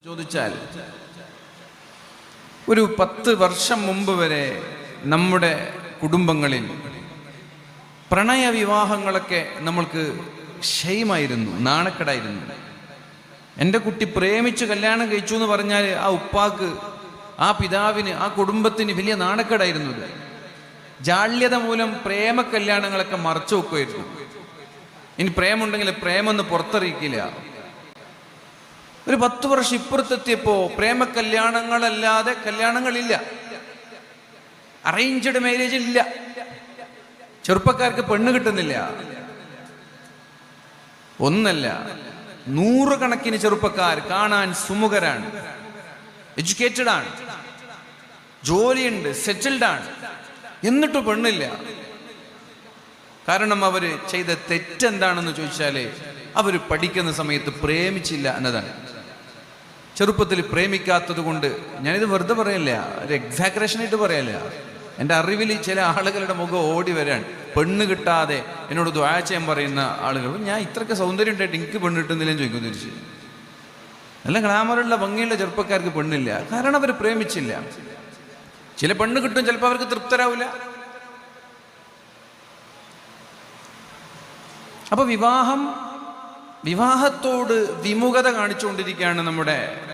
ചോദിച്ചാൽ ഒരു 10 വർഷം മുമ്പ് വരെ നമ്മുടെ കുടുംബങ്ങളിൽ പ്രണയ വിവാഹങ്ങളൊക്കെ നമ്മൾക്ക് ഷെയിമായിരുന്നു, നാണക്കേടായിരുന്നു. എൻ്റെ കുട്ടി പ്രേമിച്ച് കല്യാണം കഴിച്ചു എന്ന് പറഞ്ഞാൽ ആ ഉപ്പാക്ക്, ആ പിതാവിന്, ആ കുടുംബത്തിന് വലിയ നാണക്കേടായിരുന്നു. ജാള്യത മൂലം പ്രേമ കല്യാണങ്ങളൊക്കെ മറച്ചു വെക്കുമായിരുന്നു. ഇനി പ്രേമുണ്ടെങ്കിൽ പ്രേമെന്ന് പുറത്തറിയിക്കില്ല. ഒരു 10 വർഷം ഇപ്പുറത്തെത്തിയപ്പോ പ്രേമ കല്യാണങ്ങളല്ലാതെ കല്യാണങ്ങളില്ല, അറേഞ്ച്ഡ് മാരേജ് ഇല്ല, ചെറുപ്പക്കാർക്ക് പെണ്ണ് കിട്ടുന്നില്ല. ഒന്നല്ല, 100 കണക്കിന് ചെറുപ്പക്കാർ കാണാൻ സുമുഖരാണ്, എഡ്യൂക്കേറ്റഡ് ആണ്, ജോലിയുണ്ട്, സെറ്റിൽഡ് ആണ്, എന്നിട്ട് പെണ്ണില്ല. കാരണം അവര് ചെയ്ത തെറ്റെന്താണെന്ന് ചോദിച്ചാല് അവര് പഠിക്കുന്ന സമയത്ത് പ്രേമിച്ചില്ല എന്നതാണ്. ചെറുപ്പത്തിൽ പ്രേമിക്കാത്തത് കൊണ്ട്, ഞാനിത് വെറുതെ പറയല്ല, ഒരു എക്സാഗ്രേഷനായിട്ട് പറയല്ല, എൻ്റെ അറിവിൽ ചില ആളുകളുടെ മുഖം ഓടി വരാൻ, പെണ്ണ് കിട്ടാതെ എന്നോട് ദുആ ചെയ്യാൻ പറയുന്ന ആളുകൾ. ഞാൻ ഇത്രയ്ക്ക് സൗന്ദര്യം ഉണ്ടായിട്ട് എനിക്ക് പെണ്ണ് കിട്ടുന്നില്ലെന്ന് ചോദിക്കും തിരിച്ച്. നല്ല ഗ്ലാമറുള്ള ഭംഗിയുള്ള ചെറുപ്പക്കാർക്ക് പെണ്ണില്ല, കാരണം അവർ പ്രേമിച്ചില്ല. ചില പെണ്ണ് കിട്ടും, ചിലപ്പോൾ അവർക്ക് തൃപ്തരാവില്ല. അപ്പൊ വിവാഹത്തോട് വിമുഖത കാണിച്ചുകൊണ്ടിരിക്കുകയാണ് നമ്മുടെ